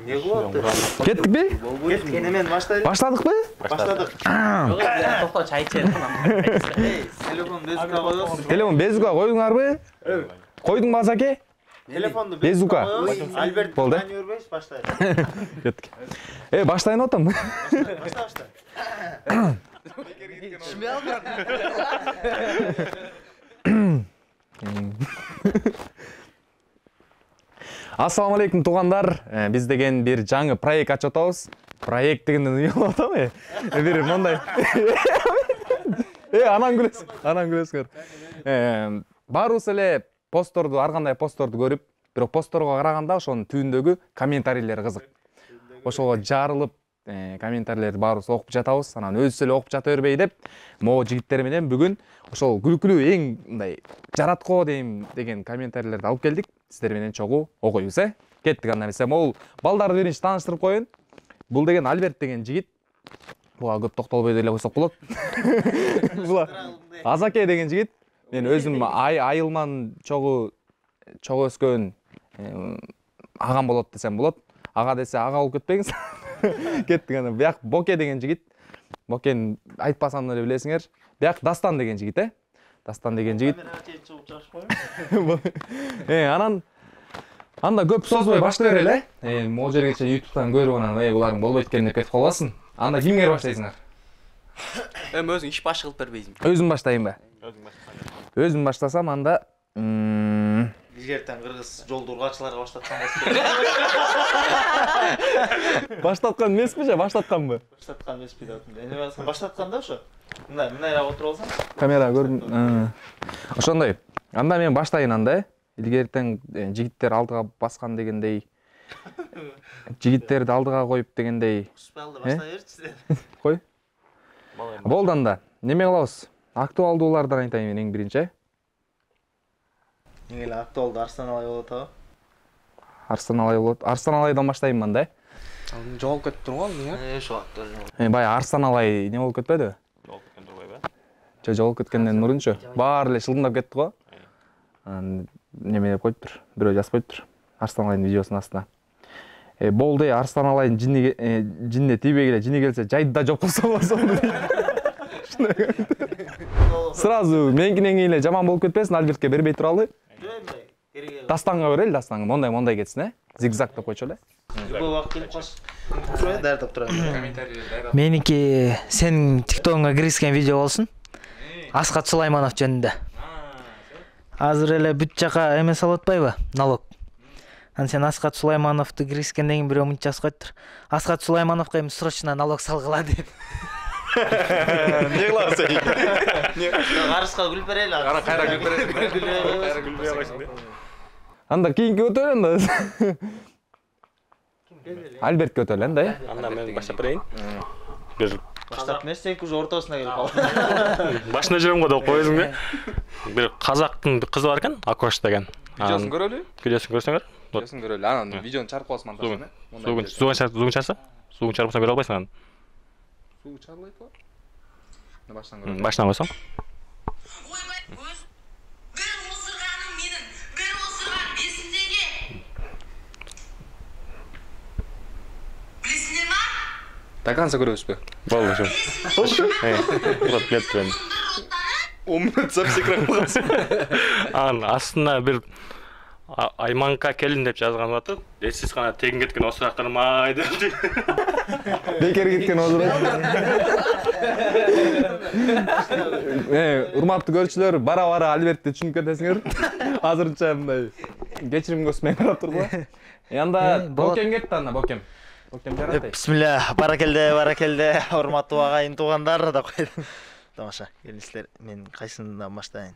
Не кылып? Кеттикпи? Кеткен эмен баштайлы. Баштадыкпы? Баштадык. Токто чай ичет. Телефон безука коёсуң. Телефон безука койдуңарбы? Койдуңбу Азаке? Телефонду безука. Альберт Болду. бербейбиз баштайлы. Кеттик. Баштайын атам. Башта. Ассаламу алейкум туугандар. Биз деген бир жаңы проект ачып атабыз. Проект дегенден уялып атам. Бир мондай. Анан күлөсүңөр. Баарыбыз эле постторду, ар кандай постторду көрүп, бирок постторго караганда ошонун түбүндөгү комментарийлер кызык. Ошого жарылып, комментарийлерди баарыбыз окуп жатабыз. Анан өзүбүз эле окуп жата бербей деп, могу жигиттер менен бүгүн ошол күлкүлүү эң мындай жараткоо деген комментарийлерди алып келдик. Сиздер менен чогуу окуйбуз, Кеттик анда эмесе. Могул балдарды биринчи тааныштырып коеюн. Бул деген Альберт деген жигит. Буга көп токтолбой деле койсок болот. Була Азаке деген жигит. Мен өзүм айылман чогуу өскөн агам болот десем болот. Ага десе ага болуп кетпеңиз. Кеттик анда. Бияк Боке деген жигит. Бокени айтпасам эле билесиңер. Бияк Дастан деген жигит, Дастан деген жигит. Анда көп созбой баштай берели, могу жерге чейин YouTube'дан көрүп анан буларың болбойт экен деп кетип калбасын. Анда кимге баштайсыңар? Өзүң иш баш кылып бербейсиң. Өзүм баштайынбы? Өзүм баштасам анда Бижертен кыргыз жолду ургачыларга баштаткан баштаткан эмеспи же, баштатканбы? Баштаткан эмеспи деп атам. Эне баскан баштаткан да ошо. Мындай отуруп алсаң. Камера көрүн. Ошондой. Анда мен баштайын анда, илгертен жигиттер алдыга баскан дегендей. Жигиттерди алдыга коюп дегендей. Баштай берчи. Кой. Болду анда. Неме кылабыз? Актуалдуулардан айтайын мен эң биринчи. Эң эле актуалдуу Арстан Алай болот абы. Арстан Алай болот. Арстан Алайдан баштайынбы анда? Жоолуп кетип турган, Ошо актуал. Баягы Арстан Алай не болуп кетпеди? Жоолуп кеткен турбайбы? Жоолуп кеткенден мурунчу. Баары эле шылдыңдап кетти го. Неме деп коюптур. Бирөө жазып коюптур. Арстан Алайдын видеосунун астына. Болду, Арстан Алайдын жинне тийбей эле, жини келсе жайды да жоп кылса болот. Сразу меникинен кийин эле жаман болуп кетпесин, Альбертке бербей туралы. Дастанга берели, Дастанга мондай кетсин, Зигзаг деп койчу эле. Любой убакыт келип калсын. Даярдап турам. Меники сенин TikTok'уңа киргизген видео болсун. Асхат Сулайманов жөнүндө. Азыр эле бүт жака эме салып атпайбы? Налог. Сен Асхат Сулаймановду киргизгенден кийин бирөө мынча жазып Асхат Сулаймановго эми срочно налог салгыла деп. Не кыласың? Арыска күлүп берели. Кайра күлүп бересиң. Кайра күлбөй койсуң. Анда кийинки өтөлү анда. Альбертке өтөлү анда, Анда мен баштап берейин. Бир Баштап эмес, сен уже ортосуна келип калдың. башына жүрөм го деп коесуң да. Бир казактын кызы бар экен, Акош деген. Видеосын көрөлү? Видеосын көрсөңөр. Видеосын көрөлү. Анан видеону чарып коесуң монтажына. Сугун чарса? Сугун чарпасаң көрө албайсың анан. Суу чарылайт го. Баштан көрөлү. Башынан койсоң. До конца көрөбүзбү? Болду ошо. Вот кетти. 10 минут запись экран кыласың. Анан астына бир Айманка келин деп жазган атат. Эсиз гана тегин кеткен осуракырмай деп. Бекер кеткен озурак. Урматтуу көрүүчүлөр, бара-бара Альбертти түшүнүп кетесиңер. Азырынча мындай кечирим көзүмен карап тургула. Анда Бокем кетти анда, Бокем. Бокем жаратай. Бисмилlah, баракелде, урматтуу агайын туугандар деп койдум. Тамаша, келиңиздер, мен кайсынан баштайын?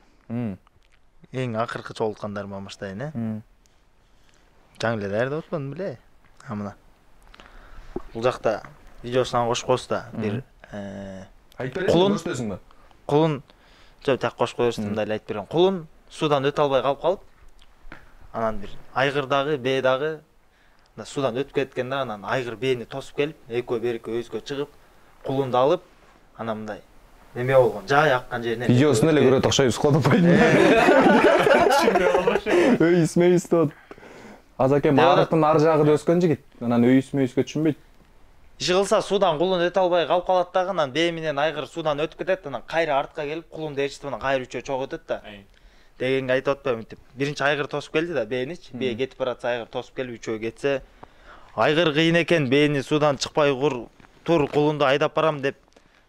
Эң акыркы чогулткандарыман баштайын, Жаңы эле даярдап атпадым беле. Мына. Бул жакта видеосуна кошуп коебуз да, бир кулун көрсөтөсүңбү? Кулун жок так кошуп коебуз да, айтып берем. Кулун суудан өтө албай калып, анан бир айгыр дагы, бээ дагы судан өтүп кеткен да, анан айгыр бээни тосуп келип, экөө берикөө өзгө чыгып, кулунду алып, анан мындай неме болгон, жай аккан жерине. Видеосун эле көрөт окшойбуз, кодуп койдум. Өй, смейс тот. Азакем арыктын ар жагында өскөн жигит. Анан өйүс-мөйүскө түшүнбөйт. Иши кылса суудан кулун өтө албай калып калат дагы, анан бээ менен айгыр суудан өтүп кетет, анан кайра артка келип кулунду ээрчитип анан кайра үчөө чогуу өтөт да. Дегенге айтып атпайбы мынтип. Биринчи айгыр тосуп келди да бээничи. Бээ кетип баратса айгыр тосуп келип үчөө кетсе, айгыр кыйын экен, бээни суудан чыкпай тур кулунду айдап барам деп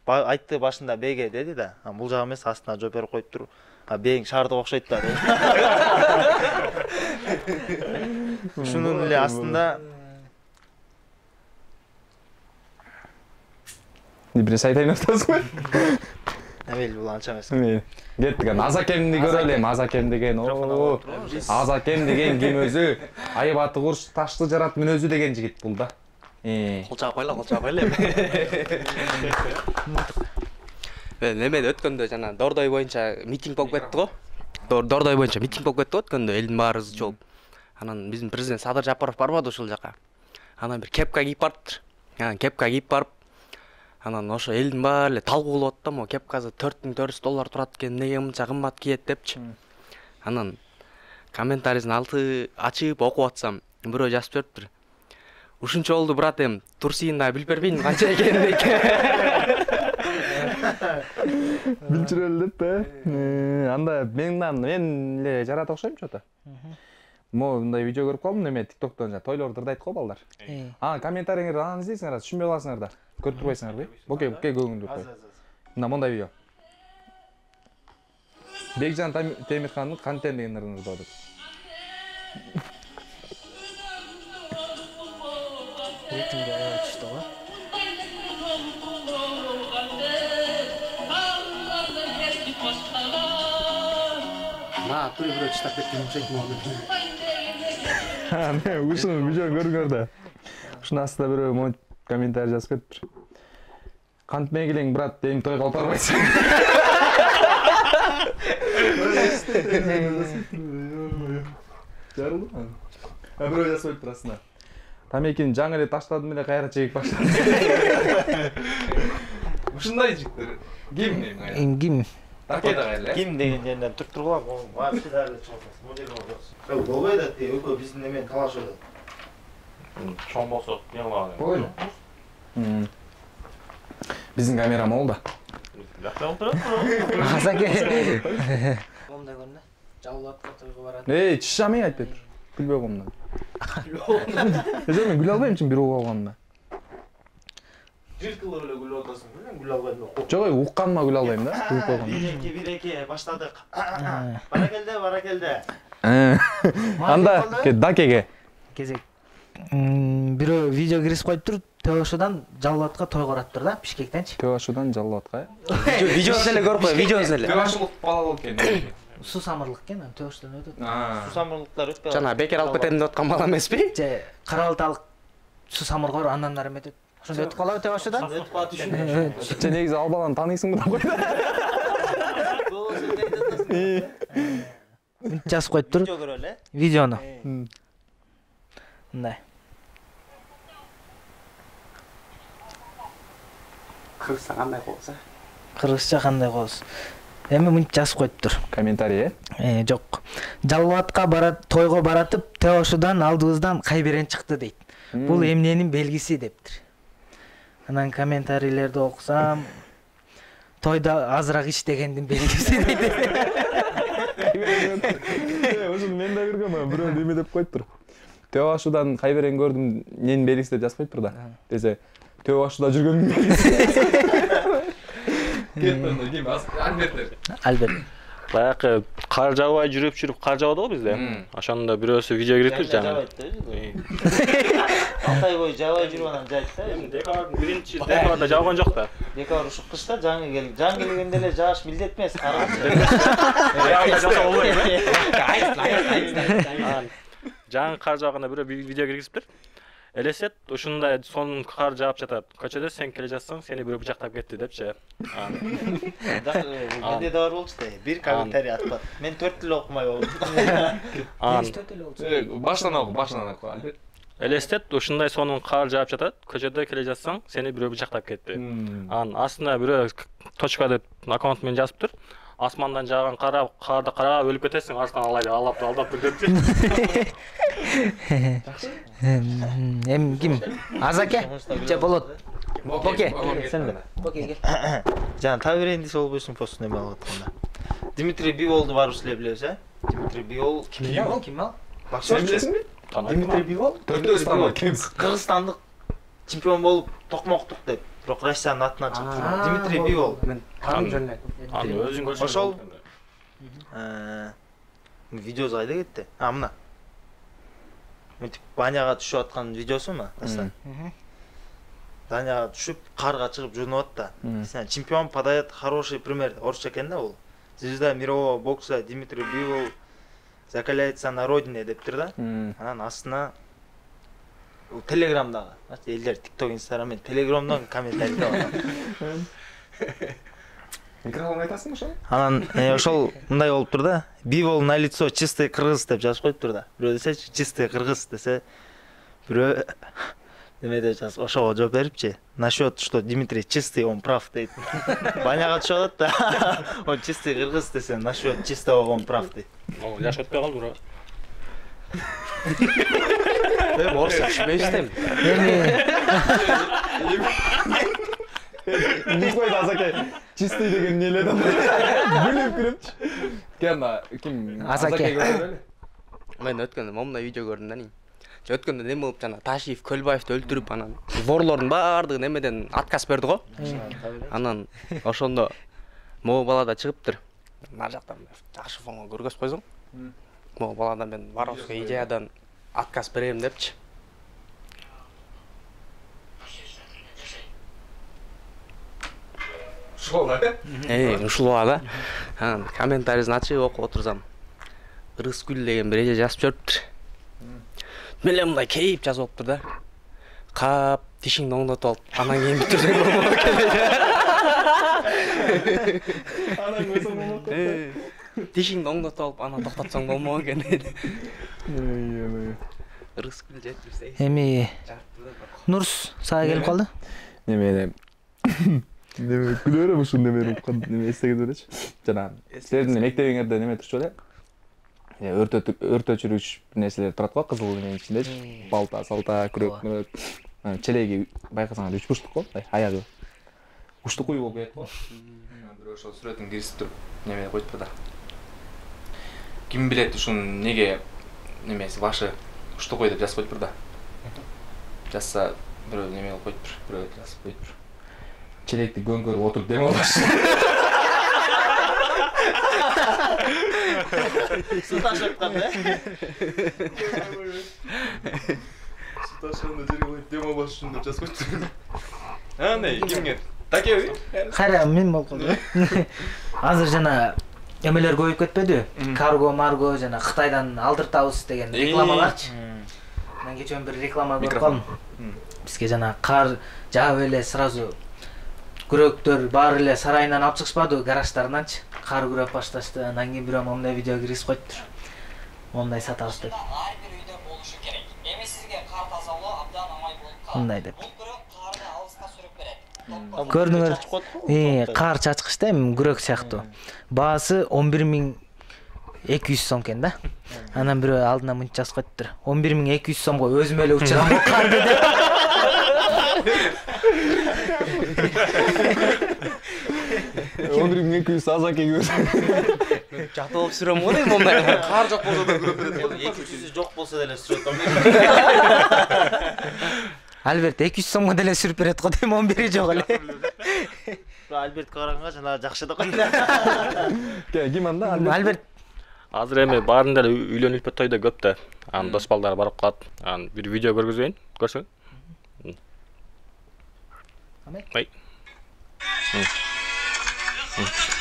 айтты башында бээге деди да. Бул жак эмес, астына жооп берип коюп тур. Бээң шаардык окшойт да деди. Ушунун эле астында Биринчи айтайын атасызбы? Эмели бул анча эмес. Кеттик. Азакемди көрөлү эми. Азакем деген, Азакем деген ким өзү? Айбаты курч ташты жарат мен өзү деген жигит бул да. Колчак койла. Неме өткөндө жана Дордой боюнча митинг болуп кетти го. Дордой боюнча митинг болуп кетти го өткөндө элдин баарыбыз чогулуп. Анан биздин президент Садыр Жапаров барбады ушул жака. Анан бир кепка кийип барыптыр. Анан кепка кийип барып, анан ошо элдин баары эле талкуулап атты да, кепкасы $4400 турат экен, эмнеге мынча кымбат кийет депчи. Анан комментарийдин алты ачып окуп атсам, бирөө жазып бериптир. Ушунча болду брат, эми Турсийин да билип бербейм канча экенин дейт. Билчүрөлү деп анда мен эле жарат окшойм чото. Мындай видео көрүп калдым, неме TikToктон тойлорду ырдайт го балдар. Комментарийиңерди анан издейсиңер, түшүнбөй каласыңар да. Көрүп турбайсыңарбы? Боке көгүңдү кой. Мына мондай видео. Бекжан Темирхандын контент деген ырын ырдады. Рейтинги аябай түштү го. Тур бирөө чытап кеткен окшойт могу. Ушуну видео көрүңөр да. Ушунун астына бирөө комментарий жазып кетиптир. Кантмей келең брат, эми той кылып барбайсың. Жарылды. Бирөө жазып коюптур астына. Тамекини жаңы эле таштадым эле кайра чегип баштадым. Ушундай жигиттер. Ким эми? Ким? Такей да кайра. Ким деген жерден туруп тургула, вообще дагы чогулат. Модель болот. Болбой да, экөө биздин немен талашып атат. Чоң болсо, мен кылам. Койду. Биздин камера мол да. Азаке. Комда көрүнө. Жалбатка тойго барат. Чишамый айтып кетир. Күлбөй комдон. Мен күлө албайм чын бир угуп алганда. Жыртылып эле күлүп атасың, мен күлө албайм. Жок, укканыма күлө албайм да. Угуп койгондо. 1-2 баштадык. Баракелде. Анда дакеге. Кезек. Бирөө видео кирисип коюптур. Төшөдөн Жалбатка той кораттыр да, Бишкектенчи. Төшөдөн Жалбатка. Видеосун эле көрүп кой, видеосун эле. Төшөлүк балалык экен. Суу самырлык экен, төшөдөн өтөт. Суу самырлыктар өтпөй. Жана бекер алып кетем деп аткан бала эмеспи? Же карабалталык суу самыргор андан ары эметет. Ошондо өтүп калабы төшөдөн? Өтүп калат түшүн. Сен негизи ал баланы тааныйсыңбы деп койду. Жазып коюптур. Видео көрөлү, Видеону. Мындай. Кыргызча кандай болсо? Кыргызча кандай болсо? Эми мынча жазып коюптур. Комментарий Жок. Жалбатка тойго баратып, Төшөдөн алдыбыздан кайберен чыкты дейт. Бул эмненин белгиси дептир. Анан комментарийлерди окусам, тойда азыраак иштегендин белгиси дейт. Ошону мен да көргөм, бирөө неме деп коюптур. Төшөдөн кайберен көрдүм, эмненин белгиси деп жазып коюптур да. Десе, Төшөдө жүргөндүн белгиси. Ким Альберт. Баягы кар жаабай жүрүп кар жаабады го бизде. Ошондо бирөөсү видео кириптир жаңы. Алтай бою жаабай жүрүп анан жайт да. Декабрдын биринчи декабрда жауган жок да. Декабрь ушу кышта жаңы келгенде эле жааш милдет эмес, кар. Жаңы кар жааганда бирөө видео киргизиптир. Элестет, ушундай сонун кар жаап жатат. Көчөдө сен келе жатсаң, сени бирөө бычактап кетти депчи. Менде да бар болчу да. Бир комментарий атпады. Мен 4 тил окумай болдум. Баштан оку. Элестет, ушундай сонун кар жаап жатат. Көчөдө келе жатсаң, сени бирөө бычактап кетти. Астына бирөө точка деп аккаунт менен жазыптыр. асмандан жааган карды карап өлүп кетесиң, артынан алдап тур деп. Эми ким? Азаке? Же болот. Боке, сен де. Боке кел. Жана таба берейин десе болбойсуң постун эме алып атканда. Дмитрий Биволду баарыбыз эле билебиз, Дмитрий Бивол Ким ал? Сен билесиңби? Дмитрий Бивол Төртөөбүз тааныбайт экенбиз. Кыргызстандык чемпион болуп токмоктук деп, бирок Россиянын атынан чыгып Дмитрий Бивол. Мен таанып жөнөйт. Аны өзүң көрсөң. Ошол видеосу кайда кетти? Мына. Мынтип баняга түшүп аткан видеосу мына, тастан. Баняга түшүп, карга чыгып жуунуп атты. Чемпион подает хороший пример. Орусча экен да бул. Звезда мирового бокса Дмитрий Бивол закаляется на родине дептир да. Анан астына Телеграмдагы, элдер TikTok, Instagram мен Телеграмдан комментарий табат. Микрофон айтасың ошо? Анан ошол мындай болуптур да. Бивол на лицо чистый кыргыз деп жазып коюптур да. Бирөө десечи чистый кыргыз десе, бирөө неме деп жазып, ошого жооп берипчи. Насчет, что Дмитрий чистый, он прав дейт. Баняга түшүп атат да. Он чистый кыргыз десе, насчет чистого он прав дейт. Жаш өтпөй калды бирок. Орусча түшүнбөй эстейм. Не койду Азаке. Чистый деген не эле да. Бүлүп кирипчи. Ким? Азаке. Мен өткөндө момундай видео көрдүм да. Өткөндө неме болуп жана Ташиев Көлбаевди өлтүрүп анан ворлордун баардыгы немеден отказ берди го. Анан ошондо могу бала да чыгыптыр. Нар жактан жакшы фонго көргөзүп койсоң. Могу баладан мен воровской идеядан отказ берем депчи. Ушул да. Ушул да. Анан комментарийин ачып окуп отурсам. Ырысгүл деген бир эже жазып жүрүптүр. Мен эле мындай кейип жазып алыптыр да. Кап, тишиңди оңдотуп алып, анан кийин бүтүрсөң болмок экен. Анан койсоң болмок. Тишиңди оңдотуп алып, анан токтотсоң болмок экен. Ырысгүл жетирсей. Эми Нурс сага келип калды. Неме күлөрөм ушул немени уккан неме эстеген элечи. Жана силердин мектебиңерде неме турчу беле? Өрт өчүргүч нерселер турат го, кызыл неменин ичиндечи. Балта, салта, күрөк, челеги байкасаң 3 бурчтук го, аягы. Уштукуй болуп кетти го. Бирөө ошол сүрөтүн киргизип туруп неме коюптур да. Ким билет ушунун неге немеси башы уштукуй деп жазып коюптур да. Жазса бирөө неме кылып коюптур, бирөө жазып коюптур. Челекти көңгөрүп отуруп дем алыш. Су ташып калды. Су ташыганда жерге коюп дем албаш үчүн деп жазып коюптур. Андай кимге? Такеби? Кайра мен болуп калды. Азыр жана эмелер көбөйүп кетпедиби? Карго, марго жана Кытайдан алдыртабыз деген рекламаларчы. Мен кечен бир реклама көрүп калдым. Бизге жана кар жаап эле сразу күрөктөр баары эле сарайынан алып чыгышпадыбы, гараждарынанчы. Кар күрөп башташты. Андан кийин бирөө момундай видео киргизип коюптур. Момундай сатабыз деп. Ар бир үйдө болушу керек. Эми сизге кар тазалоо абдан оңой болуп калат. Мындай деп. Бул күрөк карды алыска сүрүп берет. Көрдүңөр? Кар чачкыч да, эми күрөк сыяктуу. Баасы 11.200 сом экен да. Анан бирөө алдына мынча жазып коюптур. 11.200 сомго өзүм эле учурам бу карды деп. 11.200 Азакеге Жатып алып сүрөм го дейм мондай. Кар жок болсо да күрөп берет. 200 жок болсо деле сүрөт. Альберт 200 сомго деле сүрүп берет го дейм, 11 жок эле. Альберт караганга жана жакшы да койду. Ким анда? Альберт Азыр эми баарында эле үйлөнүп тойдо көп да. Анан дос балдар барып калат. Анан бир видео көргөзөйүн, көрсөң. Ай.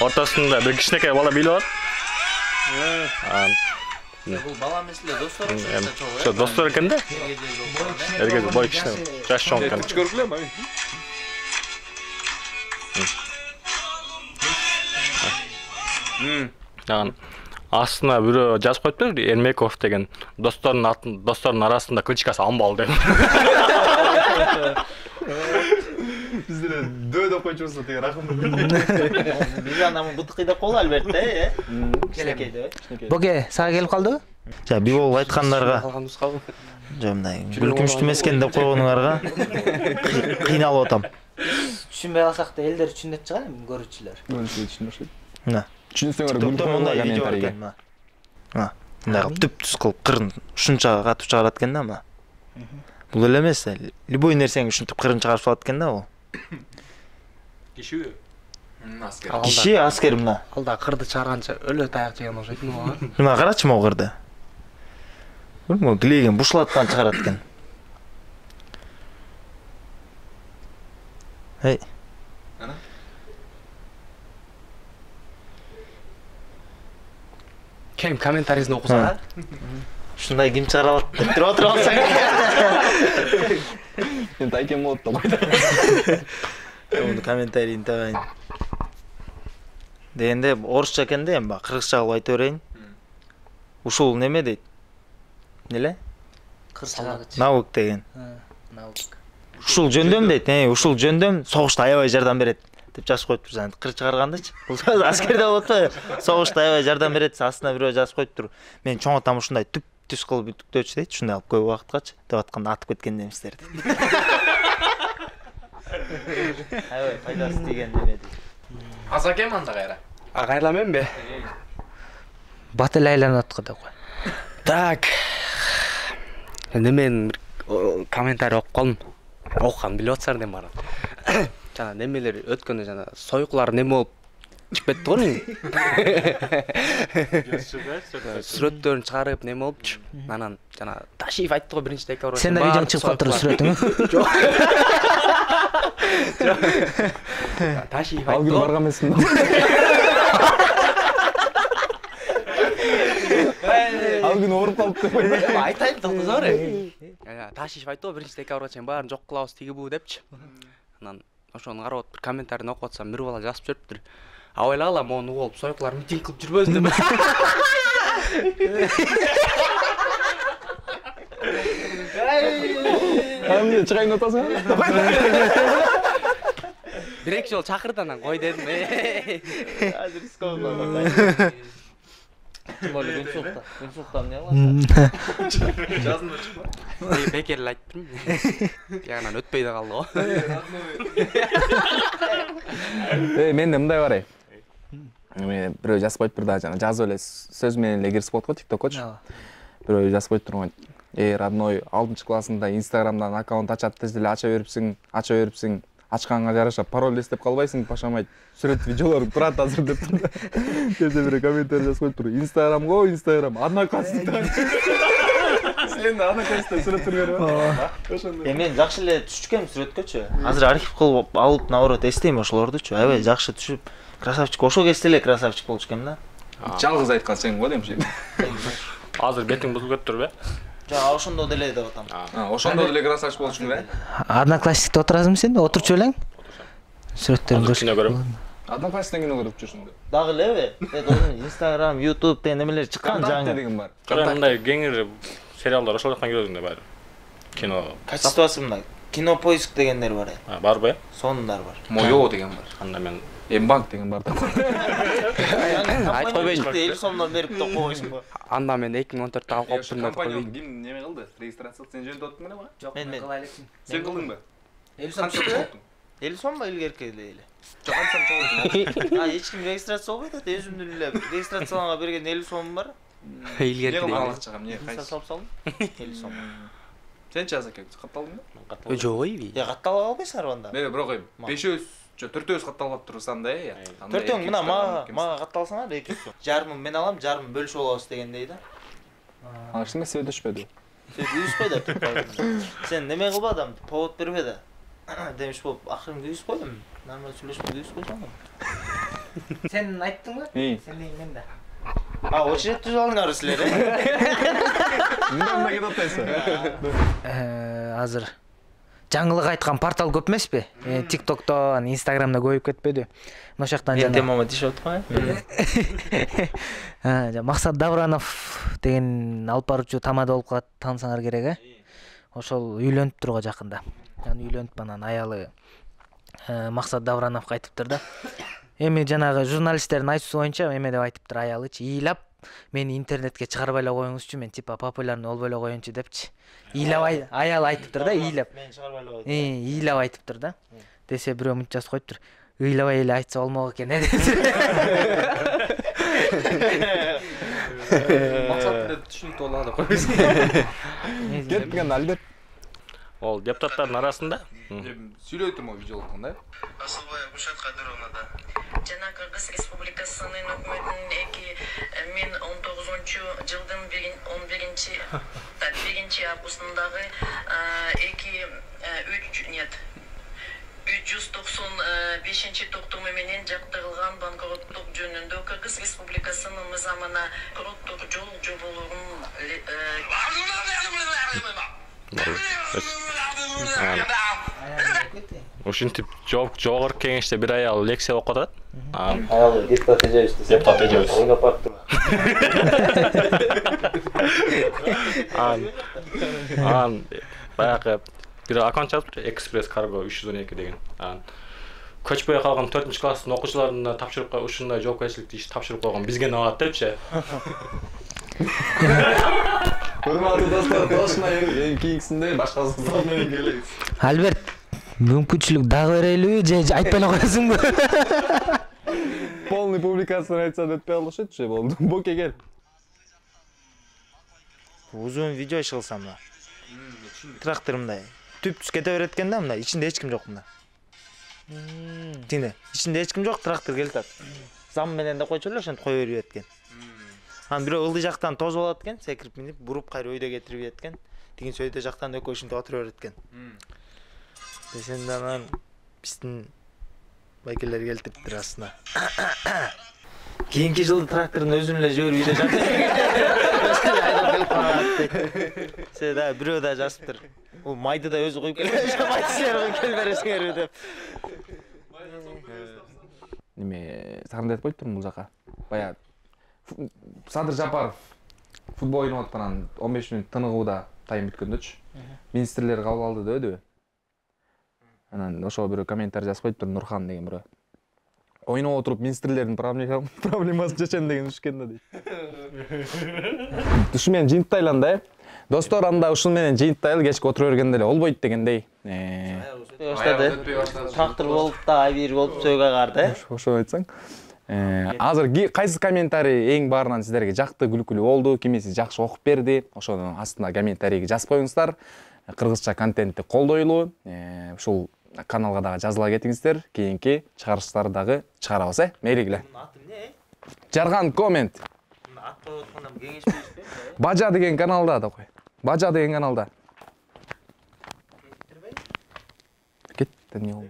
Ортосунда бир кичинекей бала бийлеп алат. Бул бала эмес эле достор окшойт. Ошо достор экен да. Эргеде бой кичине, жаш чоң экен. Көргүлөм ай. Анан астына бирөө жазып коюптур, Эрмеков деген достордун арасында кличкасы Амбал деп. Биздер дөдөп койчубузду тиги рахымды. Биз анамын бутукай деп коелу Альберт да, кичинекей деп. Боке, сага келип калдыбы? Жа бибол айткандарга Калган нускабы. жа мындай күлкүнчтүү эмес экен деп койгонуңарга кыйналып атам. Түшүнбөй калсак да элдер түшүнөт чыгар эми көрүүчүлөр. Түшүнбөшөт. Мына. Түшүнсөңөр TikTok'та мындай видео бар экен, мына. Мындай кылып түп-түз кылып кырын ушунча катып чыгарат экен да, мына. Бул эле эмес, любой нерсени ушинтип кырын чыгарып салат экен да бул. Кишиби? Киши аскер мына. Алда кырды чыгарганча өлө таяк жеген окшойт мага. Мына карачы могу кырды. Көрдүңбү, глейген бушулаткан чыгарат экен. Эй. Ана? Кем комментарийсин окусаңар. Ушундай ким чыгара алат деп туруп отуруп алсаң. Мен тайкен болот да койду. Муну комментарийин табайын. Дегенде орусча экен да, эми бак кыргызча кылып айта берейин. Ушул неме дейт? Неле? Кырсагыч. Навык деген. Навык. Ушул жөндөм дейт. Ушул жөндөм согушта аябай жардам берет деп жазып коюптур. Анан кыр чыгаргандачы. Бул аскерде болот да. Согушта аябай жардам берет, астына бирөө жазып коюптур. Мен чоң атам ушундай түп-түз кылып бүттүктөөчү дейт. Ушундай алып көп убакыткачы деп атканда атып кеткен демисиздер дейт. Аябай пайдасы тиген неме дейт. Азакем анда кайра. Кайла менби? Батыл айланып атка деп кой. Так. Мен комментарий окуп калдым. Окуган билип атсар деп бара. Жана немелер өткөндө жана сойкулар неме болуп чыгып кетти го мен. Сүрөттөрүн чыгарып неме болупчу. Анан жана Ташиев айтты го биринчи декабрда. Сен да видеоң чыгып калыптыр сүрөтүң. Жок. Ташиев Ал айтты күн го. барган эмесмин. Ал күн ооруп калыптыр. Айтайын токтозор. Ташиев айтты го биринчи декабрга чейин баарын жок кылабыз тиги бу депчи. Анан ошону карап отуруп комментарийни окуп атсам бир бала жазып жүрүптүр. Абайлагала мону угулуп сойкулар митинг кылып жүрбөсүн деп. Эмне чыгайын атасың? Бир эки жолу чакырды анан кой дедим. Азыр рисковый. Тем более Гүнсуктан эмне кыласың? Жазында чыкпа. Бекер эле айттым. Ягынан өтпөй да калды го. Менде мындай бар. Мен бирөө жазып коюптур да, жана жазып эле сөз менен эле кирсип коет го TikTok'очу. Бирөө жазып коюптур. Родной 6-классында Instagram'дан аккаунт ачат тез эле ача берипсиң. Ачканга жараша пароль эстеп калбайсың, пашамай. Сүрөт видеолор турат азыр деп турду. Тез эле комментарий жазып коюптур. Instagram, Одноклассниктан. Сен да Одноклассниктан сүрөт көргөнү. Ошондой. Мен жакшы эле түшүшкөм сүрөткөчү. Азыр архив кылып алып наоборот эстейм ошолордучу. Аябай жакшы түшүп, красавчик. Ошол кезде эле красавчик болчу экен да. Жалгыз айткан сен го демчи. Азыр бетиң бузулуп кетиптир бе? Жа ошондо деле деп атам. Ошондо деле красавчик болчуң бе? Одноклассникте отурасыңбы сен? Отурчу белең? Сүрөттөрүн Кино көрөм. Одноклассниктен кино көрүп жүрсүң бе? Дагы элеби? Instagram, YouTube деген немелер чыккан жаңы. деген бар. Мындай кеңири сериалдар ошол жактан келүүдүң да баары. Кино. Качествосы мындай. Кино поиск дегендер бар. Барбы? Сонундар бар. Моё деген бар. Анда мен Мбанк деген бар да. Айтып койбойнун. 50 сомдон берип токпойсуңбу? Анда мен 2014-тө алып коюптурмун деп Компания койбойм. ким неме кылды? Регистрация сен жөндөттүң беле ма? Жок, Мен- кыла элексиң. Сен кылдыңбы? 50 сом чыкты. 50 сомбу илгерки эле? Жок, ансам чогуу. Эч ким регистрация болбойт да, өзүмдүн эле регистрацияланганга берген 50 сомум бар. Илгерки Неге деген. алып чыгам, не Инста кайсы? салып салдым. 50 сом. Сен жазаке катталдың ба? Жок ойби. Катталып албайсыңар анда. Бирок бешөөз, төртөөз катталып турсам да, я. Төртөң мына мага катталсаңар 200 сом. Жарымын мен алам, жарымын бөлүшүп алабыз дегендей да. Ашына сөйлөшпөдү. Сен үйүспөй да. Сен неме кылбадым, повод бербе да. Демиш болуп, акырын үйүсүп койдум. Нормально сүйлөшүп үйүсүп койсоң. Сен айттыңбы? Ий. Сен дейин мен да. Очерет түзүп алыңар силер, Мындай кетип атасың. Азыр жаңылык айткан портал көп эмеспи? TikTok'то, Instagram'да көбөйүп кетпеди. Ошол жактан Мен жана темама тишип атпайбы? Максат Давранов деген алып баруучу тамада болуп калат, таанысаңар керек, Ошол үйлөнүп турго жакында. Аны үйлөнүп анан аялы Максат Даврановго айтыптыр да. Эми жанагы журналисттердин айтуусу боюнча эме деп айтыптыр аялычы, ыйлап мени интернетке чыгарбай эле коюңузчу, мен типа популярный болбой эле коеюнчу депчи. Ыйлап аял айтыптыр да, ыйлап. Мен чыгарбай эле койдум. Ыйлап айтыптыр да. Десе бирөө мынча жазып коюптур. Ыйлабай эле айтса болмок экен, деп. Максатты түшүнүктүү болот деп койбойсуң. Кеткен Альберт. Ол депутаттардын арасында Сүйлөй турму видеолуктан да? Асылбай Гушат Кадыровна да. Жана Кыргыз Республикасынын өкмөтүнүн 2019-жылдын 1 августундагы 395 токтому менен жактырылган банкроттук жөнүндө Кыргыз Республикасынын мыйзамына короттук жол жоболорун ушинтип жогорку кеңеште бир аял лекция окуп атат. Аял депутат эжебиз десе. Депутат эжебиз. Ойноп барып баягы бир аккаунт жазыптыр, экспресс карго 312 деген. Көчпөй калган 4-класстын окуучуларына тапшырып ушундай жоопкерчиликтүү иш тапшырып койгон бизге не болот депчи. Урматтуу достор, тошуна эң кийинкисинде башка сөздөр менен келебиз. Альберт, мүмкүнчүлүк дагы берелиби же айтпай эле коесуңбу? Полный публикацияны айтсам өтпөй калышычы, болду. Боке кел. Узун видео иш кылсам да. Трактор мындай түп түз кете берет экен да, мындай ичинде эч ким жок мында. Тиңде, ичинде эч ким жок, трактор келет. Зам менен да койчу эле ошентип кой берип экен. Анан бирөө ылдый жактан тоз болот экен, секирип минип, буруп кайра өйдө кетирип экен. Тигин сөйдө жактан экөө ушинтип отура берет экен. Десем да анан биздин байкелер келтиптир астына. Кийинки жылы трактордун өзүн эле жөөр үйдө жатат. Се да бирөө да жазыптыр. Ол майды да өзү коюп келет. Майды силер коюп кел бересиңерби деп. Неме сагындап коюптурмун бул жака. Бая Садыр Жапаров футбол ойноп аткан 15 мүнөт тыныгууда тайм бүткөндөчү. Министрлер кабыл алды дебедиби? Анан ошо бирөө комментарий жазып коюптур, Нурхан деген бирөө. Ойноп отуруп министрлердин проблемасын чечем деген түшкөн да дейт. Ушу менен жыйынтайлан да. Достор, анда ушул менен жыйынтайлы, кечке отура бергенде эле болбойт дегендей. Баштады. Трактор болуп да, айбир болуп сөйгө карды. Ошо айтсаң. Азыр кайсы комментарий эң баарынан сиздерге жакты, күлкүлүү болду, кимиси жакшы окуп берди? Ошонун астына комментарийге жазып коюңуздар. Кыргызча контентти колдойлу. Ушул каналга дагы жазыла кетиңиздер. Кийинки чыгарыштарды дагы чыгарабыз, мейлигиле. Жарган коммент. Бажа деген каналда да кой. Бажа деген каналда. Кетти, не болду?